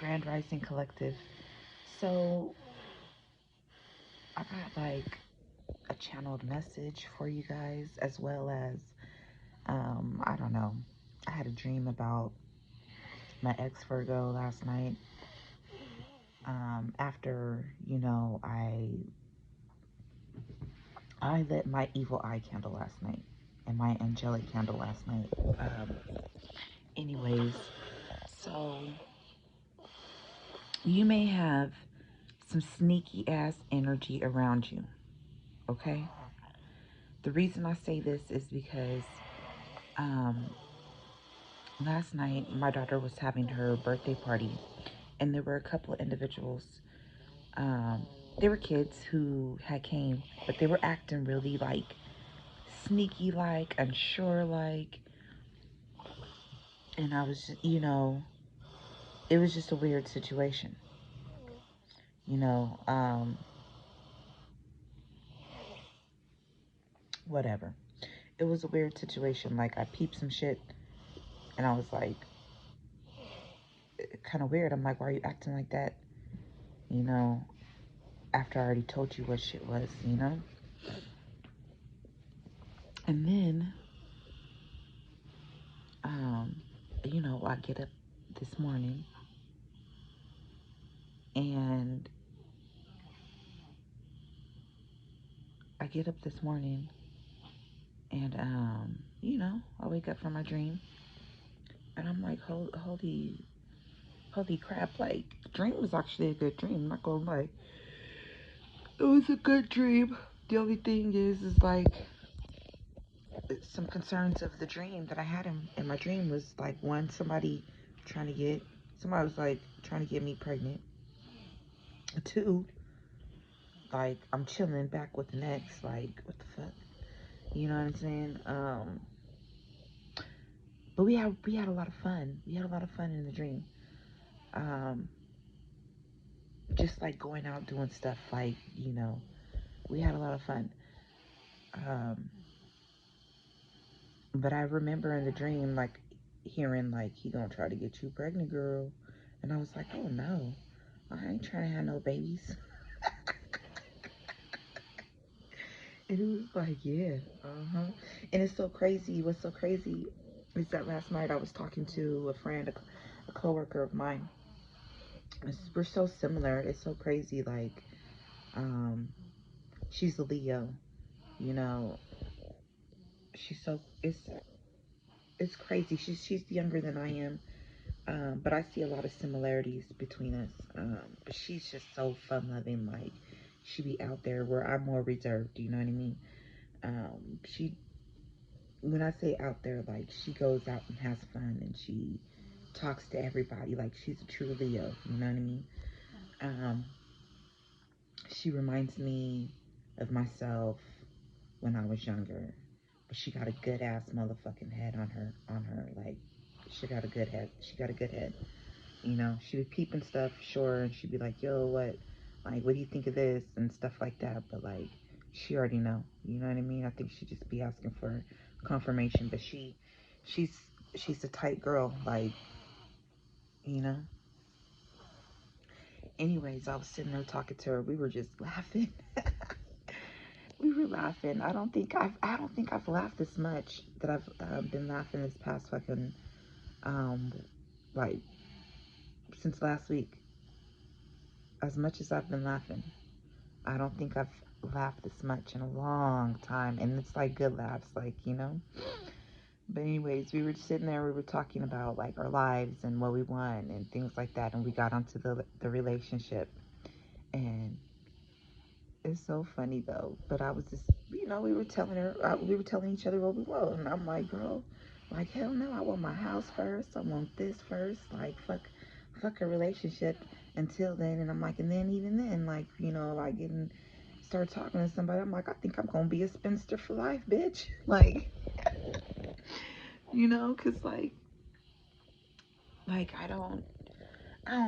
Grand Rising Collective. So, I got like a channeled message for you guys, as well as, I don't know. I had a dream about my ex Virgo last night. After, I lit my evil eye candle last night and my angelic candle last night. Anyways, so you may have some sneaky ass energy around you, okay? The reason I say this is because um, last night my daughter was having her birthday party, and there were a couple of individuals. Um, they were kids who had came, but they were acting really like sneaky, like unsure, like, and I was, it was just a weird situation, you know. Whatever. It was a weird situation. Like I peeped some shit, and I was like, kind of weird. I'm like, why are you acting like that? You know, after I already told you what shit was, you know? And then, um, I get up this morning and I get up this morning and, I wake up from my dream and I'm like, holy crap. Like, the dream was actually a good dream. I'm not gonna lie. It was a good dream. The only thing is like, some concerns of the dream that I had in my dream was like, one, somebody was like trying to get me pregnant. Two, like I'm chilling back with an ex, like what the fuck, you know what I'm saying? But we had a lot of fun. We had a lot of fun in the dream. Um, just like going out doing stuff, like we had a lot of fun. Um, but I remember in the dream like hearing like he gonna try to get you pregnant, girl, and I was like, oh no, I ain't trying to have no babies. And it was like, yeah, uh-huh. And it's so crazy. What's so crazy is that last night I was talking to a friend, a coworker of mine. We're so similar. It's so crazy. Like, um, she's a Leo. You know, she's so it's crazy. She's younger than I am, but I see a lot of similarities between us. But she's just so fun loving. Like, she be out there where I'm more reserved. You know what I mean? She when I say out there, like she goes out and has fun and she talks to everybody like she's a true Leo. You know what I mean? Um, she reminds me of myself when I was younger, but she got a good ass motherfucking head on her. Like she got a good head. She got a good head. You know, she'd be peeping stuff, sure, and she'd be like, "Yo, what do you think of this?" and stuff like that. But like, she already know. You know what I mean? I think she'd just be asking for confirmation. But she's, she's a tight girl. Like, you know. Anyways, I was sitting there talking to her. We were just laughing. We were laughing. I don't think I've laughed this much that I've been laughing this past fucking um, like since last week. As much as I've been laughing. I don't think I've laughed this much in a long time. And it's like good laughs, like, you know? But anyways, we were sitting there, we were talking about like our lives and what we want and things like that. And we got onto the relationship. And it's so funny though. But I was just, we were telling each other what we want. And I'm like, girl, like, hell no, I want my house first. I want this first. Like, fuck a relationship until then. And I'm like, and then even then, like, like getting start talking to somebody, I'm like, I think I'm gonna be a spinster for life, bitch. Like, cause like I don't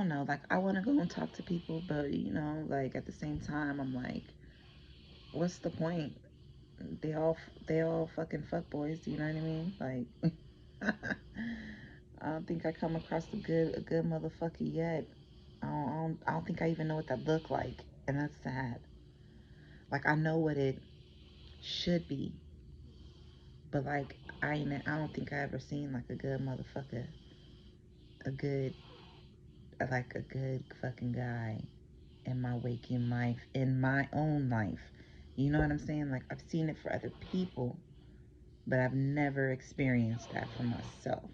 know, like I want to go and talk to people, but like at the same time, I'm like, what's the point? They all they all fucking fuck boys. You know what I mean? Like, I don't think I come across a good motherfucker yet. I don't think I even know what that looked like, and that's sad. Like I know what it should be, but like I don't think I ever seen like a good motherfucker, a good like a good fucking guy in my waking life, in my own life. You know what I'm saying? Like I've seen it for other people, but I've never experienced that for myself.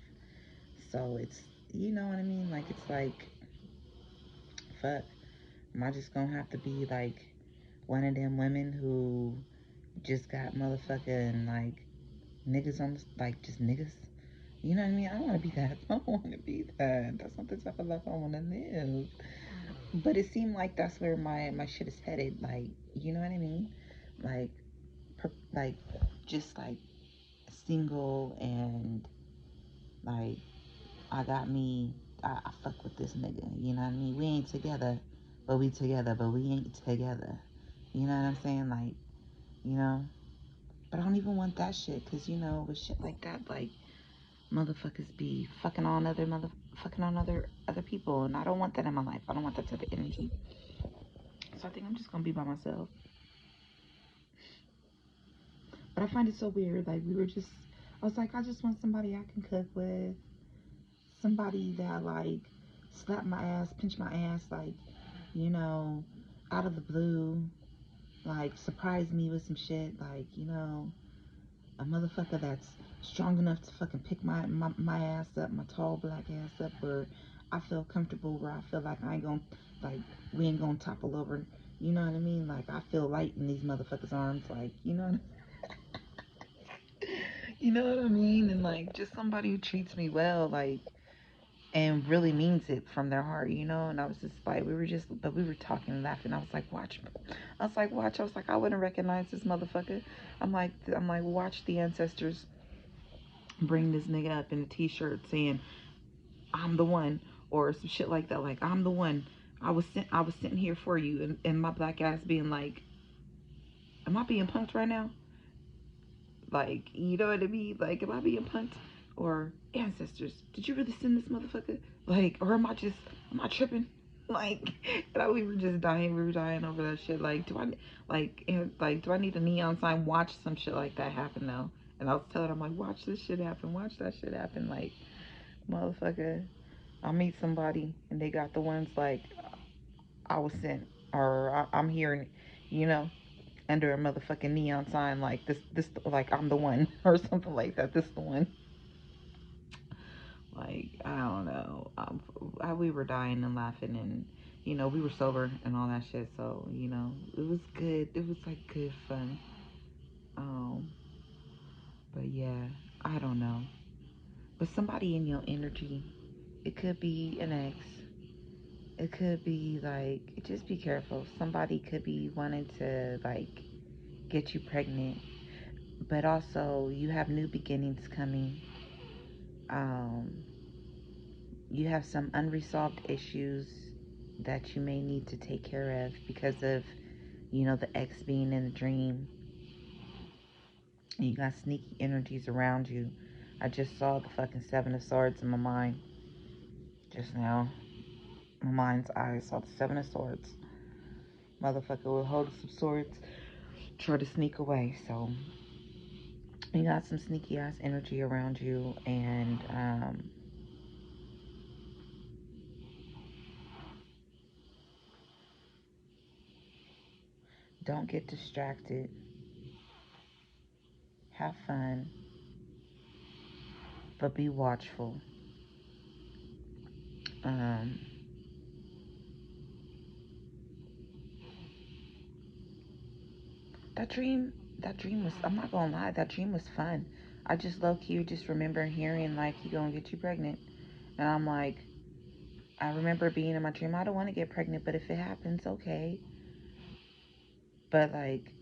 So it's, you know what I mean? Like it's like, fuck. Am I just gonna have to be like one of them women who just got motherfucking like niggas on the, like just niggas? You know what I mean? I don't want to be that. I don't want to be that. That's not the type of life I want to live. But it seemed like that's where my shit is headed. Like, you know what I mean? Like, like just like single and like I got me. I fuck with this nigga. You know what I mean? We ain't together, but we together, but we ain't together. You know what I'm saying? Like, you know. But I don't even want that shit, cause you know with shit like that, like motherfuckers be fucking on other people, and I don't want that in my life. I don't want that type of energy. So I think I'm just gonna be by myself. But I find it so weird. Like we were just, I was like, I just want somebody I can cook with, somebody that like slap my ass, pinch my ass, like, you know, out of the blue, like surprise me with some shit, like, you know, a motherfucker that's strong enough to fucking pick my ass up, my tall black ass up, where I feel comfortable, where I feel like I ain't gonna, like, we ain't gonna topple over. You know what I mean? Like, I feel light in these motherfuckers' arms, like, you know what you know what I mean? And like, just somebody who treats me well, like, and really means it from their heart, you know? And I was just like, but we were talking and laughing. I was like, watch. I was like, watch. I was like, I wouldn't recognize this motherfucker. I'm like, watch the ancestors bring this nigga up in a t-shirt saying, I'm the one, or some shit like that. Like, I'm the one. I was sitting here for you. And my black ass being like, am I being punked right now? Like, you know what I mean? Like, am I being punked? Or ancestors, did you really send this motherfucker? Like, or am I tripping? Like, we were just dying. We were dying over that shit. Like, do I need a neon sign? Watch some shit like that happen though. And I was telling him, like, watch this shit happen. Watch that shit happen. Like, motherfucker, I meet somebody and they got the ones like, I was sent, or I'm hearing, you know, under a motherfucking neon sign like this like I'm the one or something like that. This the one. Like I don't know. We were dying and laughing, and you know we were sober and all that shit. So you know it was good. It was like good fun. Um, but yeah, I don't know. But somebody in your energy, it could be an ex. It could be like just be careful. Somebody could be wanting to like get you pregnant, but also you have new beginnings coming. Um, you have some unresolved issues that you may need to take care of because of, you know, the ex being in the dream. And you got sneaky energies around you. I just saw the fucking Seven of Swords in my mind just now. My mind's eye I saw the Seven of Swords. Motherfucker will hold some swords, try to sneak away. So you got some sneaky ass energy around you, and don't get distracted. Have fun, but be watchful. Um, that dream, that dream was, I'm not gonna lie, that dream was fun. I just low key just remember hearing like he gonna get you pregnant. And I'm like, I remember being in my dream, I don't wanna get pregnant, but if it happens, okay. But like,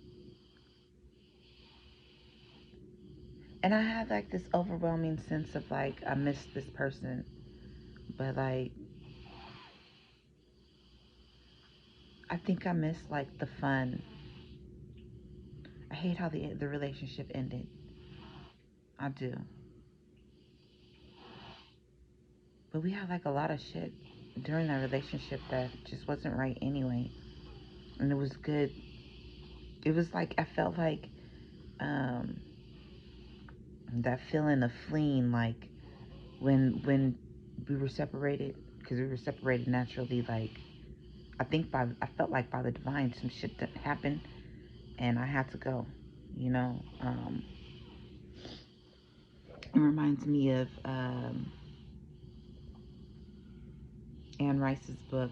and I had like this overwhelming sense of like, I miss this person. But like, I think I miss like the fun. I hate how the relationship ended. I do. But we had like a lot of shit. during that relationship that just wasn't right anyway. And it was good. It was like I felt like um, that feeling of fleeing, like when we were separated, because we were separated naturally. Like I felt like by the divine, some shit that happened, and I had to go. You know, it reminds me of Anne Rice's book,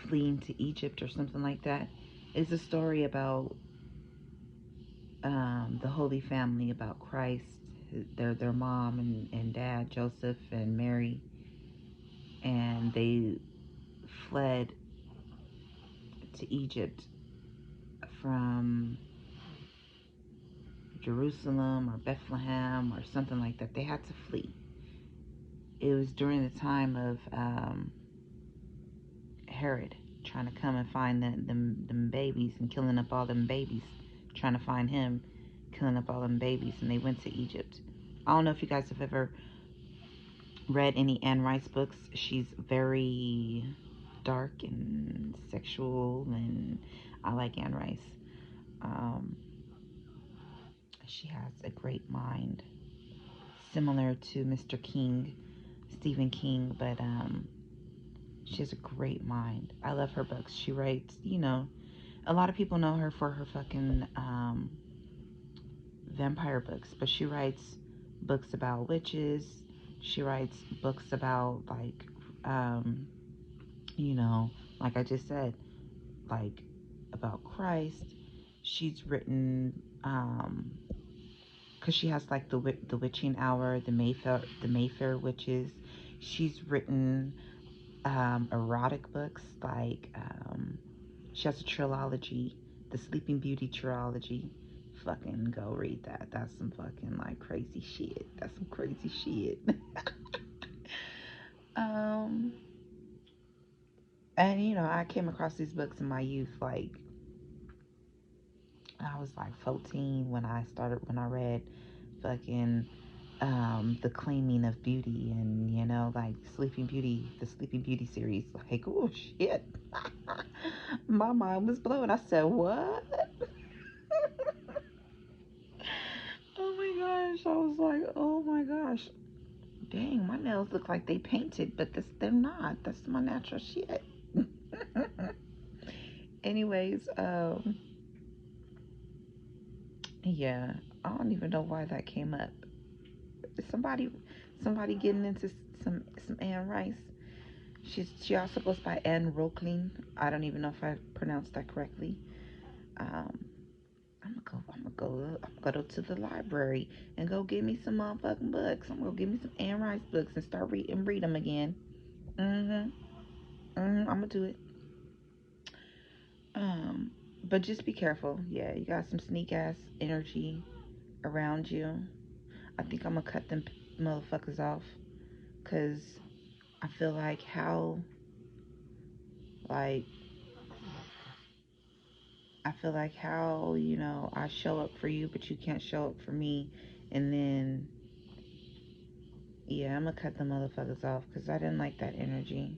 Fleeing to Egypt, or something like that. It's a story about the Holy Family, about Christ, their mom and dad, Joseph and Mary, and they fled to Egypt from Jerusalem or Bethlehem or something like that. They had to flee. It was during the time of Herod trying to come and find them babies and killing up all them babies, trying to find him, killing up all them babies, and they went to Egypt. I don't know if you guys have ever read any Anne Rice books. She's very dark and sexual, and I like Anne Rice. Um, she has a great mind, similar to Mr. King, Stephen King, but she has a great mind. I love her books. She writes, a lot of people know her for her fucking vampire books, but she writes books about witches. She writes books about um, you know, like I just said, like about Christ. She's written, because she has like the witching hour, the Mayfair witches. She's written erotic books, like she has a trilogy, the Sleeping Beauty trilogy. Fucking go read that. That's some fucking like crazy shit. That's some crazy shit. um, and I came across these books in my youth, like I was like 14 when I read fucking the Claiming of Beauty, and like the Sleeping Beauty series. Like, oh shit. My mind was blown. I said, what? Oh my gosh. I was like, oh my gosh. Dang, my nails look like they painted, but they're not. That's my natural shit. Anyways, yeah, I don't even know why that came up. Somebody somebody getting into some Anne Rice. She also goes by Anne Rockling. I don't even know if I pronounced that correctly. Um, I'm gonna go to the library and go get me some motherfucking books. I'm gonna get me some Anne Rice books and start read them again. Mhm. I'm gonna do it. Um, but just be careful. Yeah, you got some sneak ass energy around you. I think I'm gonna cut them motherfuckers off, cause I feel like how I show up for you, but you can't show up for me, and then yeah, I'm gonna cut the motherfuckers off because I didn't like that energy.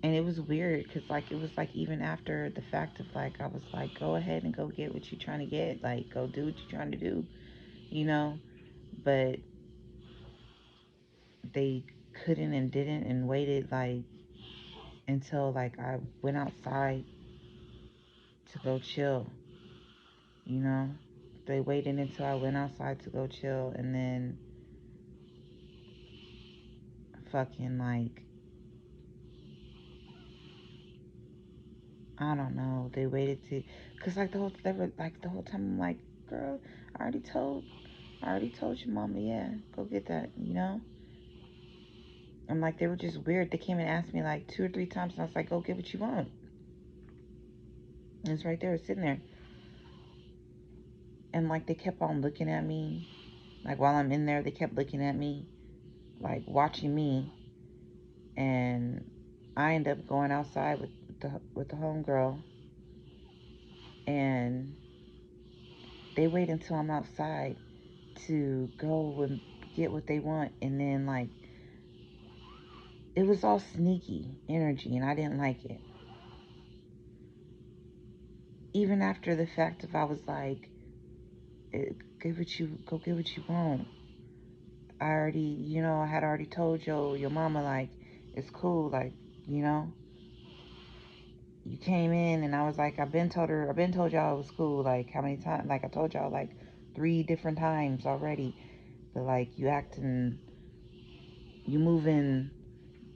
And it was weird because like it was like even after the fact of like I was like, go ahead and go get what you're trying to get, like go do what you're trying to do, you know. But they couldn't and didn't and waited like until like I went outside to go chill, you know. They waited until I went outside to go chill, and then fucking like I don't know. They waited to, cause like the whole time I'm like, girl, I already told, I already told your mama, yeah, go get that, you know. And like they were just weird. They came and asked me like 2 or 3 times, and I was like, go get what you want. And it's right there, sitting there. And like they kept on looking at me, like while I'm in there, they kept looking at me, like watching me. And I end up going outside with the homegirl, and they wait until I'm outside to go and get what they want, and then like it was all sneaky energy, and I didn't like it. Even after the fact, if I was like, get what you go get what you want. I already, I had already told your mama like it's cool, like you know, you came in and I was like, I've been told y'all it was cool. Like how many times? Like I told y'all like 3 different times already. But like you moving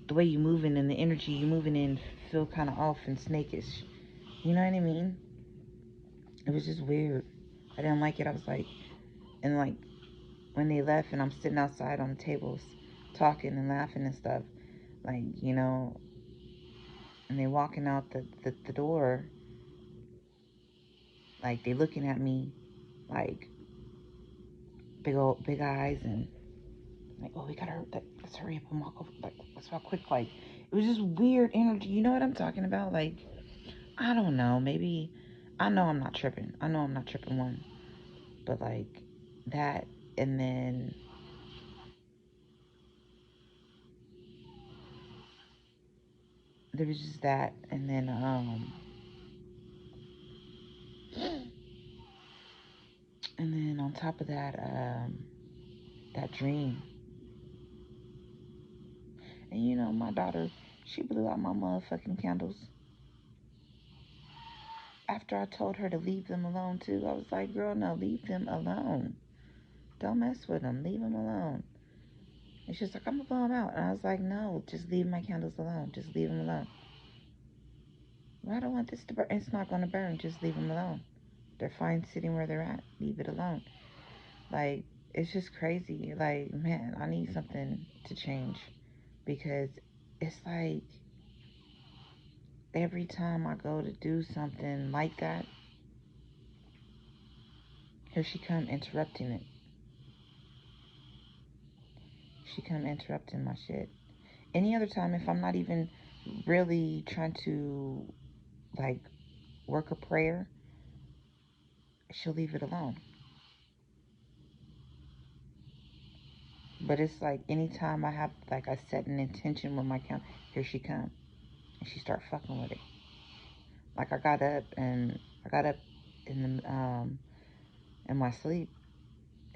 the way you moving and the energy you moving in feel kind of off and snakish. You know what I mean? It was just weird. I didn't like it. I was like, and like when they left and I'm sitting outside on the tables talking and laughing and stuff, like and they walking out the door, like they looking at me like big eyes and like, oh, we gotta let's hurry up and walk over, like let's walk quick, like it was just weird energy. You know what I'm talking about? Like I don't know, maybe I know I'm not tripping. I know I'm not tripping one, but like that, and then there was just that, and then on top of that, that dream. And my daughter, she blew out my motherfucking candles after I told her to leave them alone too. I was like, girl, no, leave them alone. Don't mess with them. Leave them alone. And she's like, I'm gonna blow them out. And I was like, no, just leave my candles alone. Just leave them alone. Well, I don't want this to burn. It's not gonna burn. Just leave them alone. They're fine sitting where they're at. Leave it alone. Like, it's just crazy. Like, man, I need something to change because it's like every time I go to do something like that, here she come interrupting it. She come interrupting my shit. Any other time, if I'm not even really trying to like work a prayer, she'll leave it alone. But it's like anytime I have like I set an intention with my count, here she come and she start fucking with it. Like I got up in the in my sleep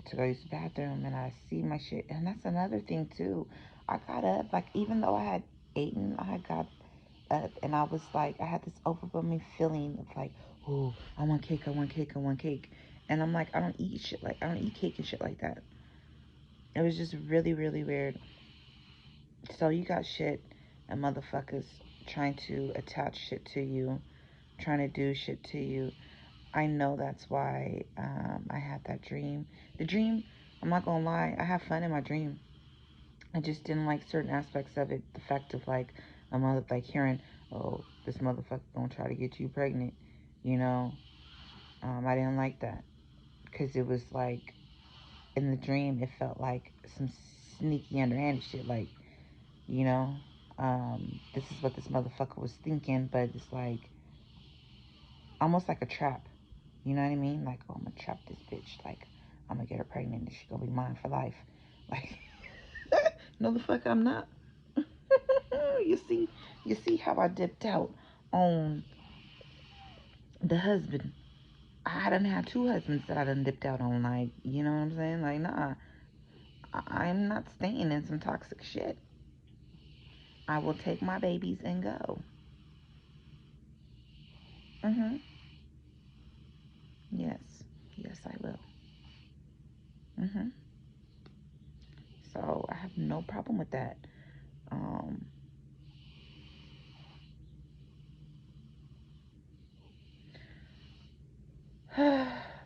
to go use the bathroom, and I see my shit. And that's another thing too. I got up, like even though I had eaten, I had got up and I was like, I had this overwhelming feeling of like, oh, I want cake, I want cake, I want cake. And I'm like, I don't eat cake and shit like that. It was just really, really weird. So you got shit and motherfuckers trying to attach shit to you, trying to do shit to you. I know that's why I had that dream. The dream, I'm not gonna lie, I have fun in my dream. I just didn't like certain aspects of it. The fact of like a mother, like hearing, oh, this motherfucker gonna try to get you pregnant. You know, I didn't like that because it was like in the dream, it felt like some sneaky, underhanded shit. Like, you know, this is what this motherfucker was thinking, but it's like almost like a trap. You know what I mean? Like, oh, I'm gonna trap this bitch. Like, I'm gonna get her pregnant and she gonna be mine for life. Like, no, the fuck I'm not. you see, you see how I dipped out on the husband. I done had 2 husbands that I done dipped out on. Like, you know what I'm saying? Like, nah, I'm not staying in some toxic shit. I will take my babies and go. Mm-hmm. Yes. Yes, I will. Mm-hmm. So I have no problem with that. Um,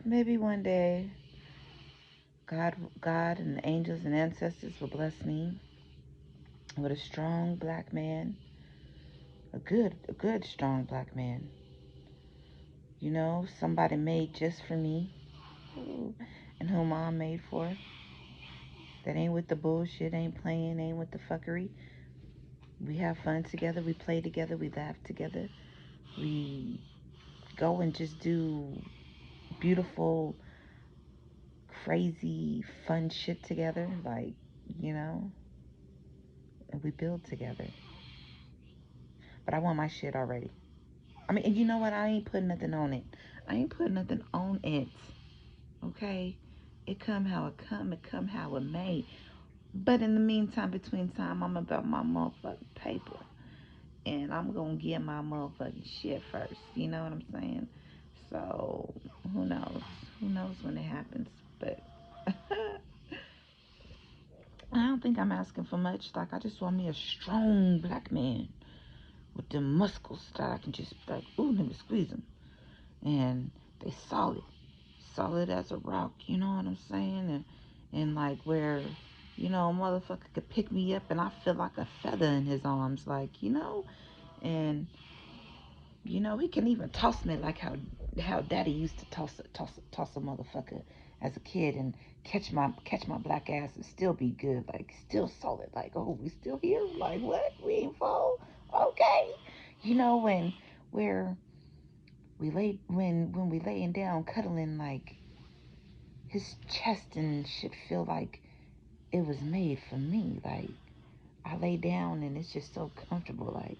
maybe one day God and the angels and ancestors will bless me with a strong black man, a good strong black man. Somebody made just for me, and whom I'm made for. That ain't with the bullshit, ain't playing, ain't with the fuckery. We have fun together, we play together, we laugh together, we go and just do beautiful, crazy, fun shit together. Like, you know, and we build together. But I want my shit already. I mean, and you know what? I ain't putting nothing on it. I ain't putting nothing on it. Okay? It come how it come. It come how it may. But in the meantime, between time, I'm about my motherfucking paper. And I'm going to get my motherfucking shit first. You know what I'm saying? So, who knows? Who knows when it happens? But I don't think I'm asking for much. Like, I just want me a strong black man with the muscles that I can just, like, ooh, let me squeeze them. And they solid. Solid as a rock. You know what I'm saying? And like, where, you know, a motherfucker could pick me up and I feel like a feather in his arms. Like, you know? And you know, he can even toss me like how daddy used to toss a motherfucker as a kid and catch my black ass and still be good, like still solid, like, oh, we still here, like, what, we ain't fall, okay, you know, where we lay when we laying down cuddling, like his chest and shit feel like it was made for me, like I lay down and it's just so comfortable. Like,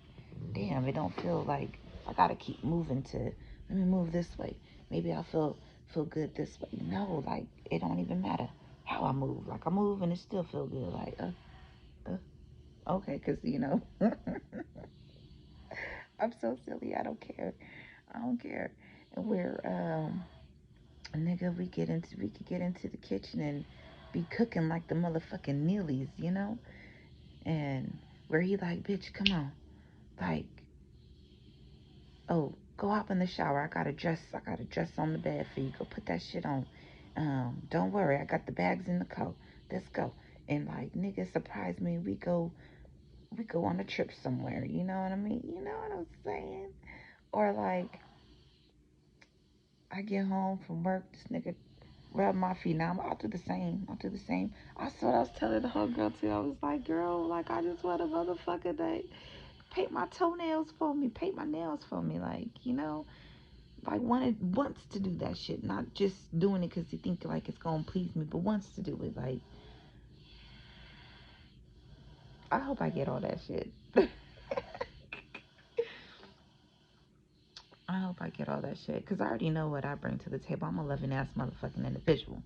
damn, it don't feel like I gotta keep moving to. Let me move this way. Maybe I'll feel good this way. No, like it don't even matter how I move. Like I move and it still feel good. Like, okay, cause you know, I'm so silly. I don't care. I don't care. And we're nigga, we could get into the kitchen and be cooking like the motherfucking Neelys, you know, and where he like, bitch, come on, like, oh, go hop in the shower. I got a dress on the bed for you. Go put that shit on. Don't worry, I got the bags in the coat. Let's go. And like, nigga, surprise me. We go on a trip somewhere. You know what I mean? You know what I'm saying? Or like, I get home from work. This nigga rub my feet. Now I'll do the same. I'll do the same. I saw what I was telling the whole girl too. I was like, girl, like I just want a motherfucker that paint my toenails for me, paint my nails for me, like, you know. Like wants to do that shit, not just doing it because he think like it's gonna please me, but wants to do it. Like, I hope I get all that shit. I hope I get all that shit because I already know what I bring to the table. I'm a loving ass motherfucking individual,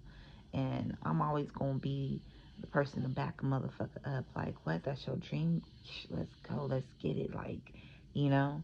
and I'm always gonna be the person to back a motherfucker up. Like, what? That's your dream? Let's go. Let's get it. Like, you know.